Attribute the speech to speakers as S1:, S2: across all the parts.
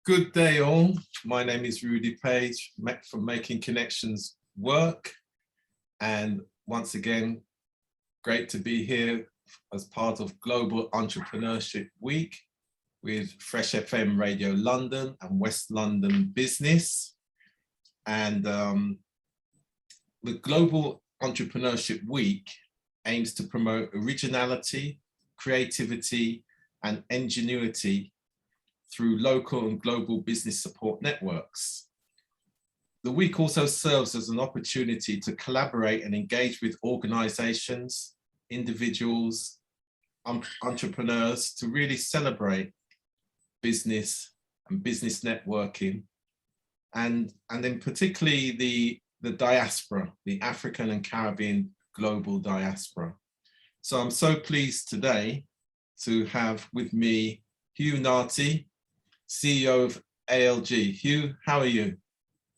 S1: Good day all. My name is Rudy Page from Making Connections Work. And once again, great to be here as part of Global Entrepreneurship Week with Fresh FM Radio London and West London Business. And the Global Entrepreneurship Week aims to promote originality, creativity, and ingenuity through local and global business support networks. The week also serves as an opportunity to collaborate and engage with organizations, individuals, entrepreneurs to really celebrate business and business networking, and then particularly the diaspora, the African and Caribbean global diaspora. So I'm so pleased today to have with me HUGH NARTEY, CEO of ALG. HUGH, how are you?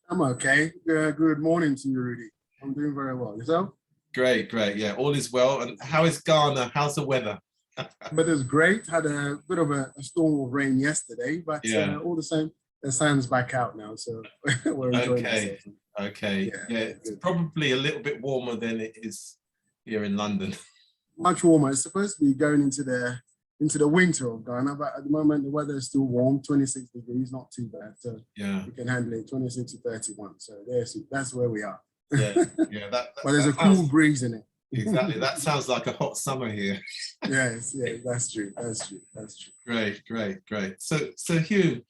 S2: I'm okay. Good morning to you, Rudy. I'm doing very well. Yourself?
S1: Great, great. Yeah, all is well. And how is Ghana? How's the weather?
S2: Weather's great. Had a bit of a storm of rain yesterday, but yeah. All the same, the sun's back out now, so we're enjoying ourselves.
S1: Okay. Yeah, it's probably a little bit warmer than it is here in London. Much
S2: warmer. It's supposed to be going into the winter of Ghana, but at the moment the weather is still warm, 26 degrees, not too bad. So yeah, we can handle it, 26 to 31. So that's where we are. Yeah. But there's a cool breeze in it.
S1: Exactly. That sounds like a hot summer here.
S2: Yes, that's true.
S1: Great. So HUGH,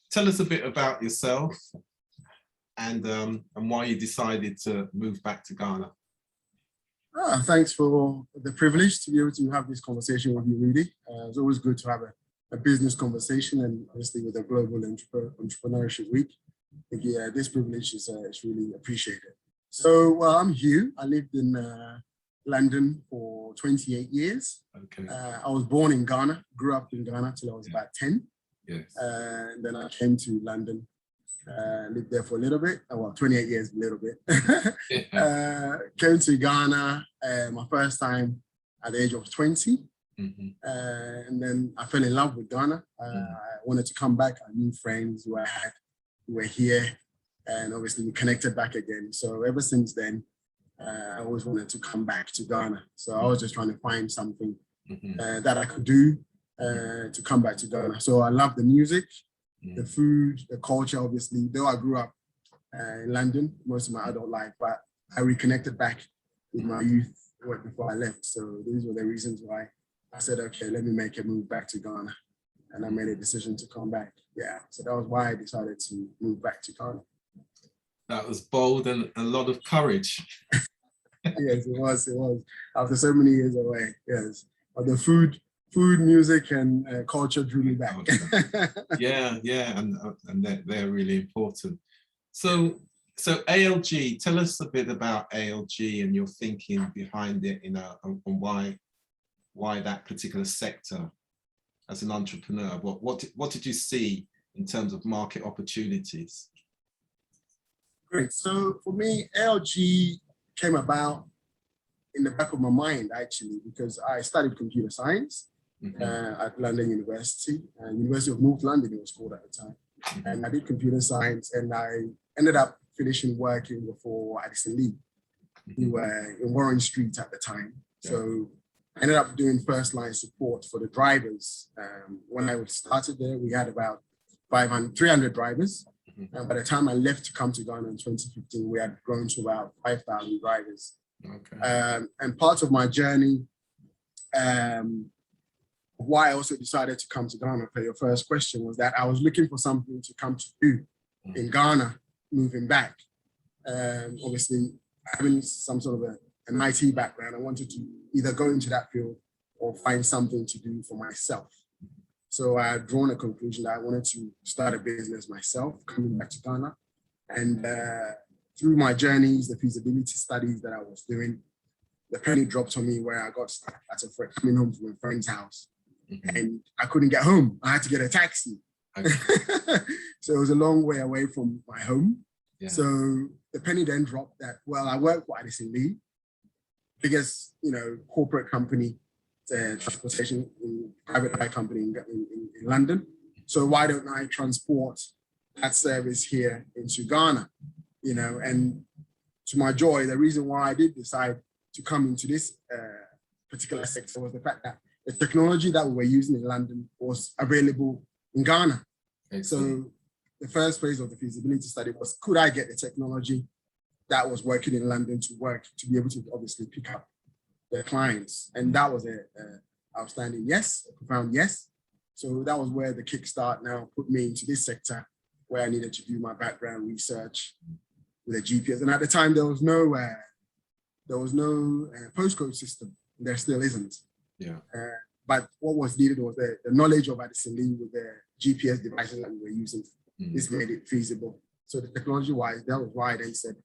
S1: tell us a bit about yourself and why you decided to move back to Ghana.
S2: Thanks for the privilege to be able to have this conversation with you, Rudy. It's always good to have a business conversation, and obviously with the Global Entrepreneurship Week. Yeah, this privilege is really appreciated. So I'm HUGH. I lived in London for 28 years. Okay. I was born in Ghana, grew up in Ghana till I was about 10. Yes. And then I came to London. Lived there for a little bit, well, 28 years, a little bit. Came to Ghana my first time at the age of 20. And then I fell in love with Ghana. I wanted to come back. I knew friends who I had who were here, and obviously we connected back again. So ever since then, I always wanted to come back to Ghana. So I was just trying to find something that I could do to come back to Ghana. So I love the music, the food, the culture, obviously. Though I grew up in London most of my adult life, but I reconnected back with my youth right before I left. So these were the reasons why I said, okay, let me make a move back to Ghana. And I made a decision to come back. Yeah, so that was why I decided to move back to Ghana.
S1: That was bold and a lot of courage.
S2: Yes, it was. After so many years away, yes. But the food, music, and culture drew me back.
S1: Yeah, and they're really important. So ALG, tell us a bit about ALG and your thinking behind it, and why that particular sector as an entrepreneur. What did you see in terms of market opportunities?
S2: Great. So for me, ALG came about in the back of my mind, actually, because I studied computer science at London University, University of North London, it was called at the time. And I did computer science, and I ended up finishing working for Addison Lee, who were in Warren Street at the time. So I ended up doing first line support for the drivers. When I started there, we had about 300 drivers. And by the time I left to come to Ghana in 2015, we had grown to about 5,000 drivers. Okay. And part of my journey, why I also decided to come to Ghana, for your first question, was that I was looking for something to come to do in Ghana, moving back. Obviously, having some sort of an IT background, I wanted to either go into that field or find something to do for myself. So I had drawn a conclusion that I wanted to start a business myself, coming back to Ghana. And through my journeys, the feasibility studies that I was doing, the penny dropped on me where I got stuck at coming home from a friend's house. And I couldn't get home. I had to get a taxi. Okay. So it was a long way away from my home. Yeah. So the penny then dropped that, well, I work for Addison Lee, biggest, corporate company, transportation, private hire company in London. So why don't I transport that service here into Ghana? And to my joy, the reason why I did decide to come into this particular sector was the fact that the technology that we were using in London was available in Ghana.
S1: Excellent.
S2: So the first phase of the feasibility study was, could I get the technology that was working in London to work, to be able to obviously pick up the clients? And that was a outstanding yes, a profound yes. So that was where the kickstart now put me into this sector, where I needed to do my background research with a GPS. And at the time, there was no postcode system. There still isn't.
S1: Yeah.
S2: But what was needed was the knowledge of Addison Lee with the GPS devices that we were using. This made it feasible. So the technology-wise, that was why they said,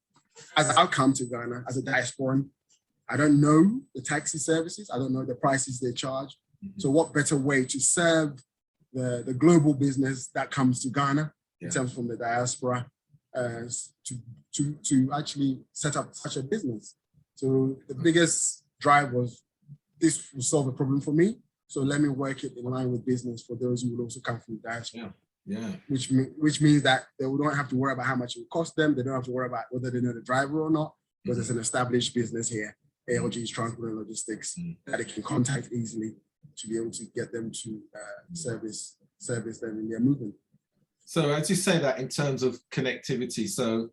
S2: as I'll come to Ghana as a diasporan, I don't know the taxi services. I don't know the prices they charge. So what better way to serve the global business that comes to Ghana in terms from the diaspora to actually set up such a business? So the biggest drive was, this will solve a problem for me. So let me work it in line with business for those who will also come from the diaspora. Which means that they don't have to worry about how much it will cost them. They don't have to worry about whether they know the driver or not, because it's an established business here, ALG's Transport and Logistics, that they can contact easily to be able to get them to service them in their movement.
S1: So as you say that in terms of connectivity, so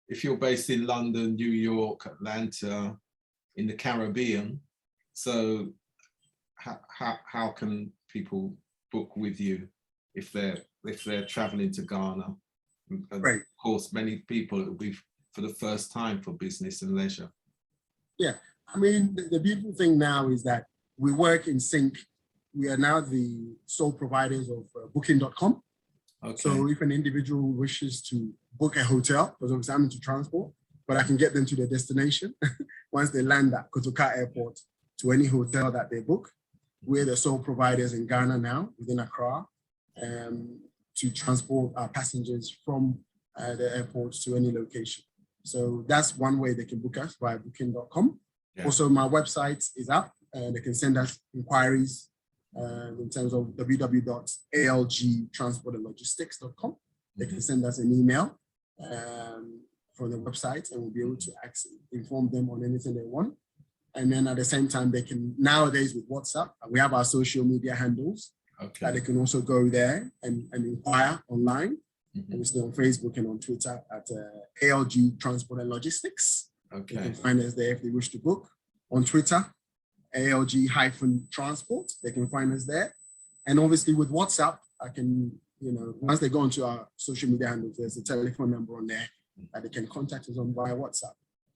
S1: if you're based in London, New York, Atlanta, in the Caribbean, so how can people book with you if they're traveling to Ghana? And
S2: right.
S1: Of course, many people, it will be for the first time for business and leisure.
S2: Yeah, I mean, the beautiful thing now is that we work in sync. We are now the sole providers of booking.com.
S1: Okay.
S2: So if an individual wishes to book a hotel, because obviously I'm into transport, but I can get them to their destination once they land at Kotoka Airport to any hotel that they book. We're the sole providers in Ghana now, within Accra, to transport our passengers from the airport to any location. So that's one way they can book us, via booking.com. Yeah. Also, my website is up, and they can send us inquiries in terms of www.algtransportandlogistics.com. They can send us an email from the website, and we'll be able to inform them on anything they want. And then at the same time, they can, nowadays with WhatsApp, we have our social media handles that they can also go there and inquire online. Obviously on Facebook and on Twitter at ALG Transport and Logistics. They can find us there if they wish to book. On Twitter, ALG-transport, they can find us there. And obviously with WhatsApp, I can, once they go into our social media handles, there's a telephone number on there that they can contact us on via WhatsApp.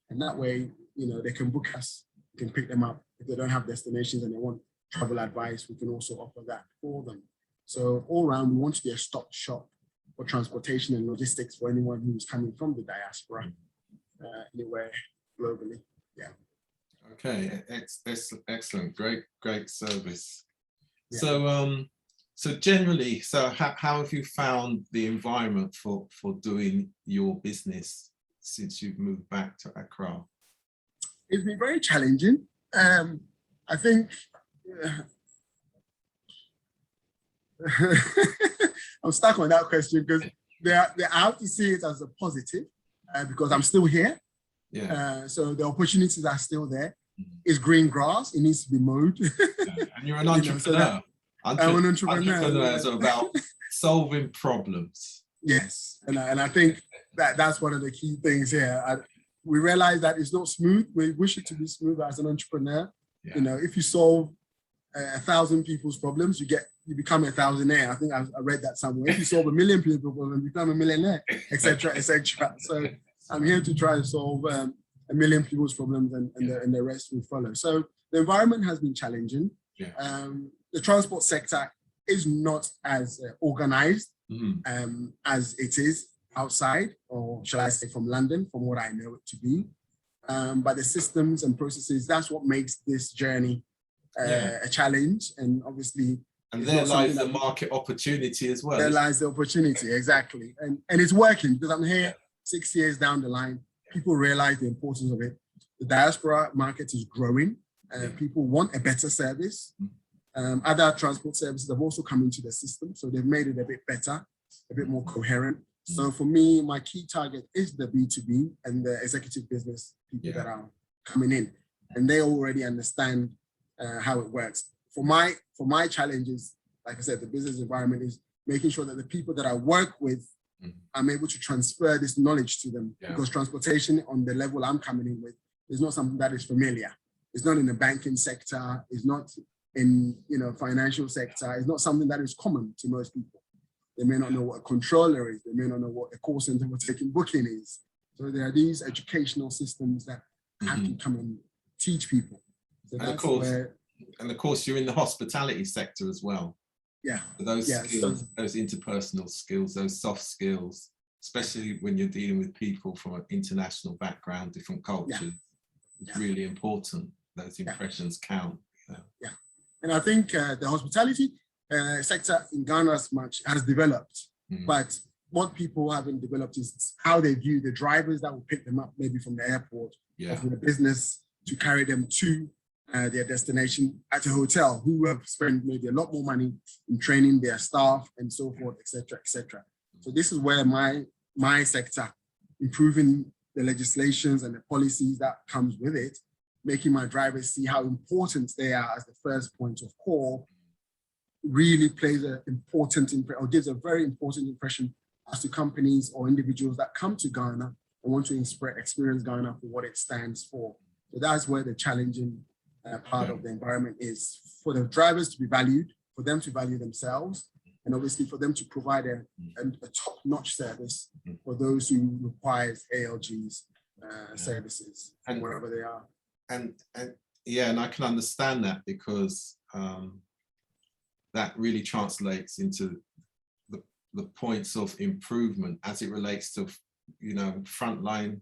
S2: And that way, they can book us, we can pick them up. If they don't have destinations and they want travel advice, we can also offer that for them. So all around, we want to be a stop shop for transportation and logistics for anyone who's coming from the diaspora, anywhere globally. Yeah.
S1: Okay, excellent, great service. Yeah. So generally, how have you found the environment for doing your business since you've moved back to Accra?
S2: It's been very challenging. I think I'm stuck on that question because I have to see it as a positive because I'm still here. Yeah. So the opportunities are still there. It's green grass. It needs to be mowed.
S1: And you're an entrepreneur. I'm an entrepreneur. Entrepreneurs are about solving problems.
S2: Yes, and I think that's one of the key things here. We realize that it's not smooth. We wish it to be smooth as an entrepreneur. Yeah. If you solve 1,000 people's problems, you become a thousandaire. I think I read that somewhere. If you solve 1 million people's problems, you become a millionaire, etc., etc. So I'm here to try to solve 1 million people's problems, and the rest will follow. So the environment has been challenging. Yeah. The transport sector is not as organized as it is outside, or shall I say from London, from what I know it to be. But the systems and processes, that's what makes this journey a challenge. And obviously,
S1: and there lies the market opportunity as well.
S2: There lies the opportunity, exactly. And it's working because I'm here 6 years down the line. People realize the importance of it. The diaspora market is growing. People want a better service. Other transport services have also come into the system, so they've made it a bit better, a bit more coherent. So for me, my key target is the B2B and the executive business people that are coming in, and they already understand how it works. For my challenges, like I said, the business environment is making sure that the people that I work with, I'm able to transfer this knowledge to them, because transportation on the level I'm coming in with is not something that is familiar. It's not in the banking sector. It's not in financial sector. It's not something that is common to most people. They may not know what a controller is. They may not know what a call center for taking booking is. So there are these educational systems that have to come and teach people. So
S1: and of course, you're in the hospitality sector as well.
S2: Yeah.
S1: So those skills, those interpersonal skills, those soft skills, especially when you're dealing with people from an international background, different cultures, it's really important. Those impressions count.
S2: Yeah. And I think the hospitality sector in Ghana has developed, but what people haven't developed is how they view the drivers that will pick them up, maybe from the airport or from the business, to carry them to their destination at a hotel, who have spent maybe a lot more money in training their staff and so forth, etc., etc. So this is where my sector, improving the legislations and the policies that comes with it, making my drivers see how important they are as the first point of call, really plays an important or gives a very important impression as to companies or individuals that come to Ghana and want to experience Ghana for what it stands for. So that's where the challenging part of the environment is, for the drivers to be valued, for them to value themselves, and obviously for them to provide a top-notch service for those who requires ALG's services and wherever they are.
S1: And I can understand that, because that really translates into the points of improvement as it relates to frontline,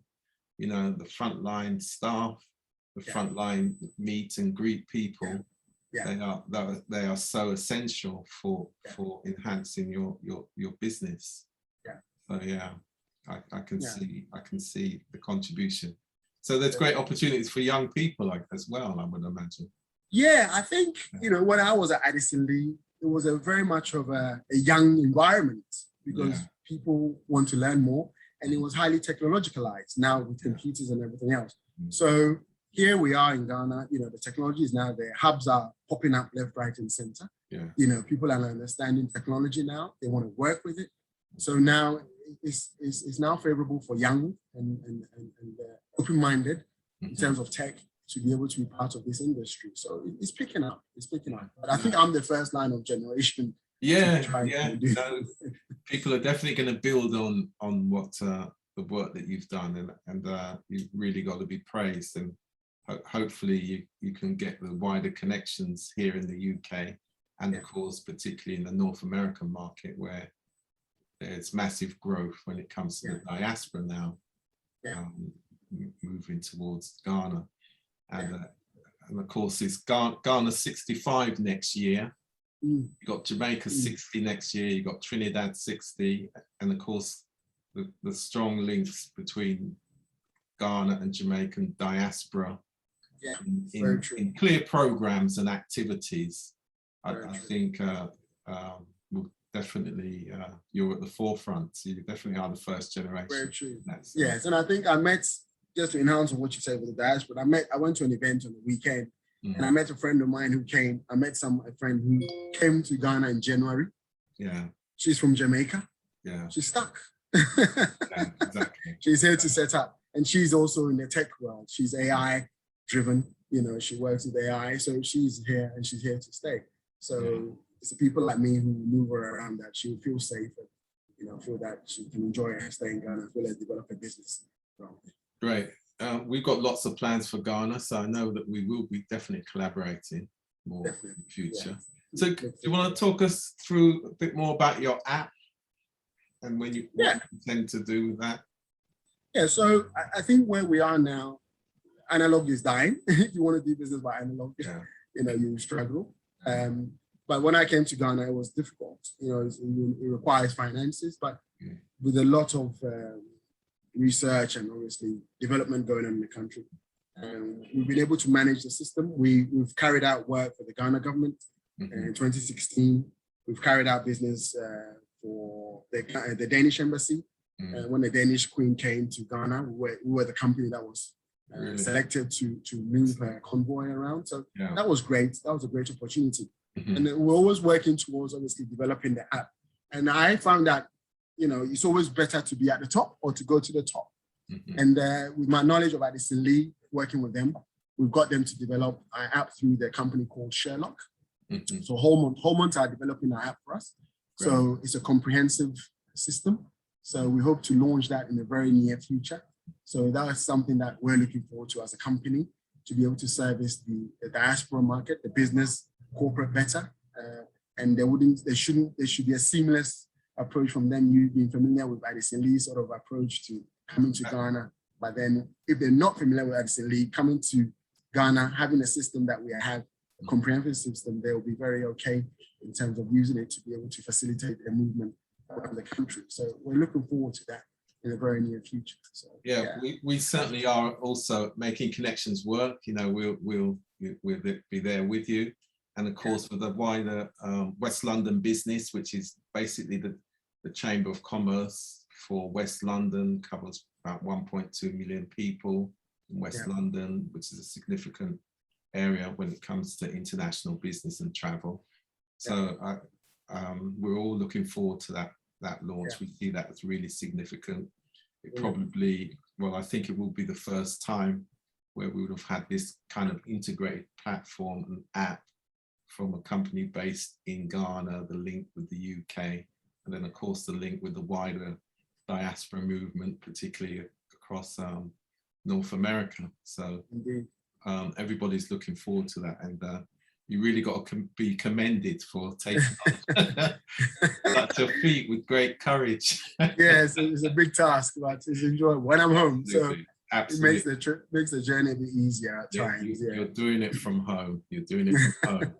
S1: the frontline staff, the frontline meet and greet people. They are so essential for enhancing your business. So I can see the contribution. So there's great opportunities for young people as well, I would imagine.
S2: Yeah, I think, when I was at Addison Lee, it was a very much of a young environment, because people want to learn more, and it was highly technologicalized now with computers and everything else. So here we are in Ghana, the technology is now there. Hubs are popping up left, right, and center. People are understanding technology now. They want to work with it. So now it's now favorable for young and open-minded in terms of tech to be able to be part of this industry. So it's picking up. But I think I'm the first line of generation.
S1: People are definitely going to build on what the work that you've done, and you've really got to be praised. And hopefully you can get the wider connections here in the UK, and of course, particularly in the North American market, where there's massive growth when it comes to the diaspora now, moving towards Ghana. And of course, it's Ghana 65 next year. You've got Jamaica 60 next year. You've got Trinidad 60. And of course, the strong links between Ghana and Jamaican diaspora in clear programs and activities. I think will definitly, you're at the forefront. So you definitely are the first generation.
S2: Very true. Yes, and I think I met, just to enhance on what you said with the diaspora, I went to an event on the weekend, and I met a friend of mine who came. I met a friend who came to Ghana in January. She's from Jamaica. She's stuck.
S1: Exactly.
S2: She's here to set up, and she's also in the tech world. She's AI driven. She works with AI, so she's here and she's here to stay. So it's the people like me who move her around that she'll feel safe and feel that she can enjoy staying in Ghana as well as develop a business.
S1: Great. We've got lots of plans for Ghana, so I know that we will be definitely collaborating more in the future. So do you want to talk us through a bit more about your app and what you intend to do with that?
S2: Yeah, so I think where we are now, analog is dying. If you want to do business by analog, you struggle. But when I came to Ghana, it was difficult. It requires finances, but with a lot of research and obviously development going on in the country, we've been able to manage the system. We've carried out work for the Ghana government In 2016, we've carried out business for the Danish embassy. When the Danish Queen came to Ghana, we were the company that was selected to move her convoy around. So that was great. That was a great opportunity. And we're always working towards obviously developing the app. And I found that, you know, it's always better to be at the top or to go to the top. And with my knowledge of Addison Lee, working with them, we've got them to develop our app through the company called Sherlock. So Holmont are developing our app for us. Great. So it's a comprehensive system. So we hope to launch that in the very near future. So that is something that we're looking forward to as a company, to be able to service the diaspora market, the business, corporate better. And there should be a seamless approach from them. You've been familiar with Addison Lee's sort of approach to coming to Ghana. But then if they're not familiar with Addison Lee, coming to Ghana, having a system that we have, a comprehensive system, they'll be very okay in terms of using it to be able to facilitate their movement around the country. So we're looking forward to that in the very near future. So
S1: we certainly are also making connections work. You know, we'll be there with you. And of course, for the wider West London business, which is basically the Chamber of Commerce for West London, covers about 1.2 million people in West London, which is a significant area when it comes to international business and travel. So we're all looking forward to that launch. We see that as really significant. It probably, well, I think it will be the first time where we would have had this kind of integrated platform and app from a company based in Ghana, the link with the UK, and then of course the link with the wider diaspora movement, particularly across North America. So everybody's looking forward to that, and you really got to be commended for taking on such a feat with great courage.
S2: Yes, it's a big task, but it's enjoyable when I'm home.
S1: Absolutely.
S2: So
S1: Absolutely.
S2: it makes the journey a bit easier at times.
S1: You're doing it from home. You're doing it from home.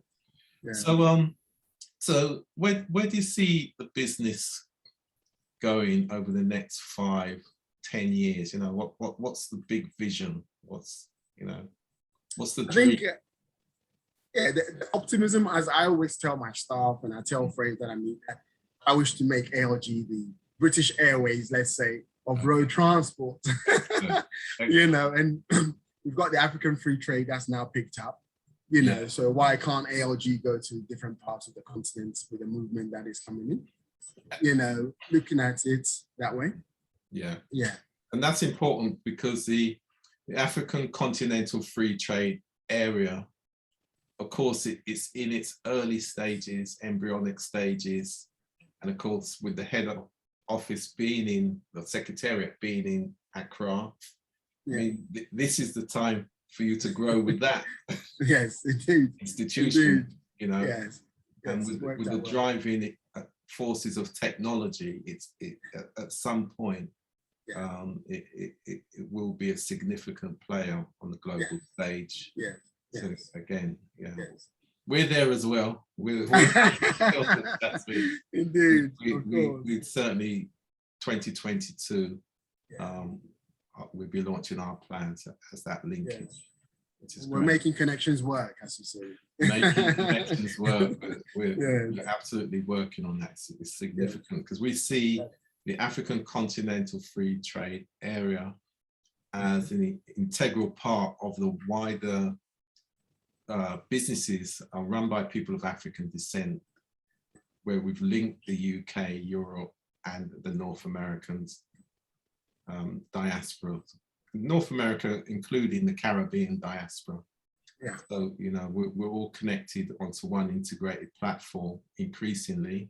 S2: Yeah.
S1: So where do you see the business going over the next 5-10 years? You know, what's the big vision? What's the dream?
S2: I think, the optimism, as I always tell my staff and I tell friends that I meet, I wish to make ALG the British Airways, let's say, of road transport. You know, and we've got the African free trade that's now picked up. You know, so why can't ALG go to different parts of the continent with the movement that is coming in? You know, looking at it that way. Yeah.
S1: And that's important because the African continental free trade area, of course, it's in its early stages, embryonic stages. And of course, with the head office being in, the secretariat being in Accra, I mean, this is the time for you to grow with that.
S2: Yes, indeed.
S1: Institution,
S2: indeed.
S1: You know,
S2: and
S1: with the driving forces of technology, at some point, it will be a significant player on the global stage. So again, we're there as well. We're
S2: indeed.
S1: We certainly 2022. We'll be launching our plans as that linkage.
S2: We're making connections work, as you say.
S1: Making connections work. We're absolutely working on that. It's significant because we see the African continental free trade area as an integral part of the wider businesses are run by people of African descent, where we've linked the UK, Europe, and the North Americans diaspora. North America, including the Caribbean diaspora. So, you know, we're all connected onto one integrated platform increasingly.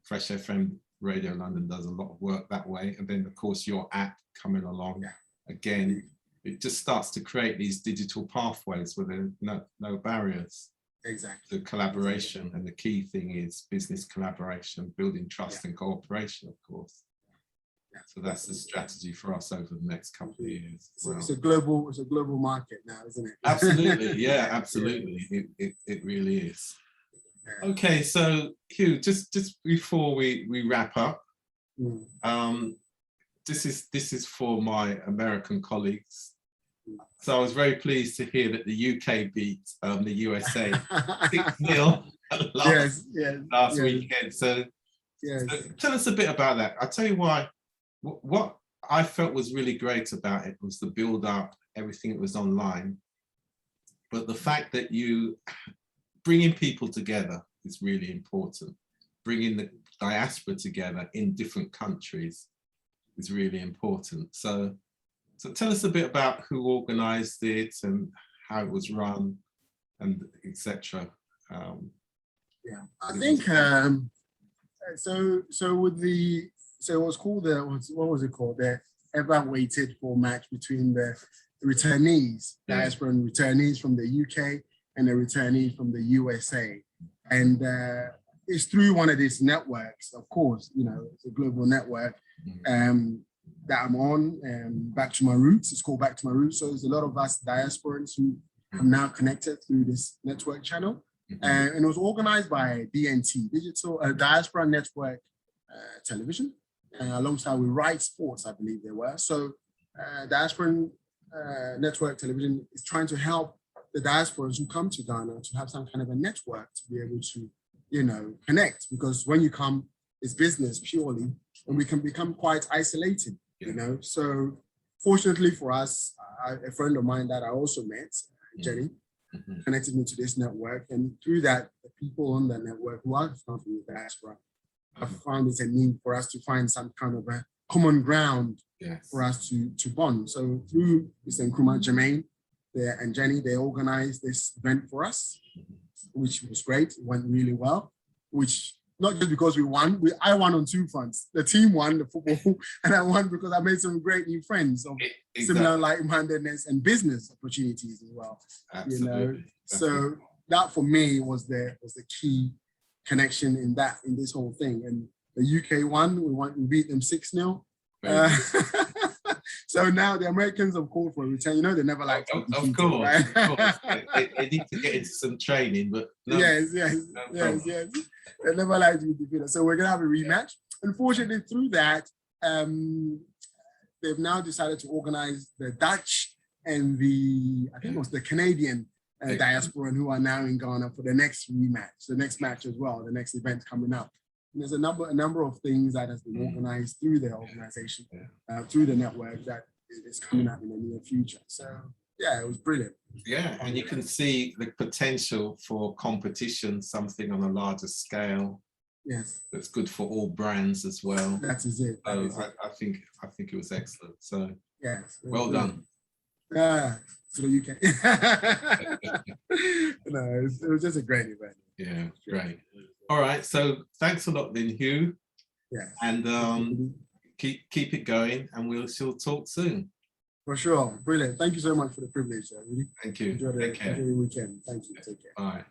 S1: Fresh FM Radio London does a lot of work that way. And then, of course, your app coming along. Again, it just starts to create these digital pathways where there are no barriers. The collaboration, and the key thing is business collaboration, building trust and cooperation, of course. So that's the strategy for us over the next couple of years.
S2: It's a global market now, isn't it?
S1: Absolutely, absolutely. It really is. Okay, so Hugh, just before we wrap up, this is for my American colleagues. So I was very pleased to hear that the UK beat the USA 6-0
S2: Yes,
S1: last
S2: yes,
S1: weekend. So,
S2: yes.
S1: so tell us a bit about that. I'll tell you why. What I felt was really great about it was the build up, everything that was online. But the fact that you bringing people together is really important. Bringing the diaspora together in different countries is really important. So tell us a bit about who organized it and how it was run and etc.
S2: Yeah, I think so with the it was called what was it called, the ever waited for match between the returnees, diasporan returnees from the UK and the returnees from the USA, and it's through one of these networks, of course, you know, it's a global network that I'm on, Back to My Roots. It's called Back to My Roots. So there's a lot of us diasporans who have now connected through this network channel. And it was organized by DNT, Digital Diaspora Network Television, alongside with Right Sports, I believe they were. So Diaspora Network Television is trying to help the diasporans who come to Ghana to have some kind of a network to be able to, you know, connect, because when you come, it's business purely, and we can become quite isolated, you know. So fortunately for us, a friend of mine that I also met, Jenny, connected me to this network, and through that, the people on that network who are from the diaspora have found it's a need for us to find some kind of a common ground for us to bond. So through Mr. Nkrumah Jermaine and Jenny, they organized this event for us, which was great. It went really well, which not just because we won, I won on two fronts. The team won, the football, and I won because I made some great new friends of similar like-mindedness and business opportunities as well. Absolutely. You know, so that for me was the key connection in this whole thing. And the UK won. We beat them 6-0. So now the Americans have called for a return. You know, they never like to be defeated, right?
S1: Of course. They need to get into some training, but no,
S2: yes. They never like to be defeated. So we're gonna have a rematch. Unfortunately, through that, they've now decided to organize the Dutch and I think it was the Canadian diaspora who are now in Ghana for the next rematch, the next match as well, the next event coming up. And there's a number of things that has been organized through the organization, through the network, that is coming up in the near future. So yeah, it was brilliant.
S1: Yeah, and you can see the potential for competition, something on a larger scale.
S2: Yes,
S1: that's good for all brands as well.
S2: That is it.
S1: So I think it was excellent. So
S2: yes,
S1: well done.
S2: To the UK. No, it was just a great event.
S1: Yeah, great. All right, so thanks a lot, then, Hugh.
S2: Yeah.
S1: And keep it going, and we'll still talk soon.
S2: For sure. Brilliant. Thank you so much for the privilege. Really.
S1: Thank you.
S2: Enjoy the weekend. Thank you. Take care.
S1: All right.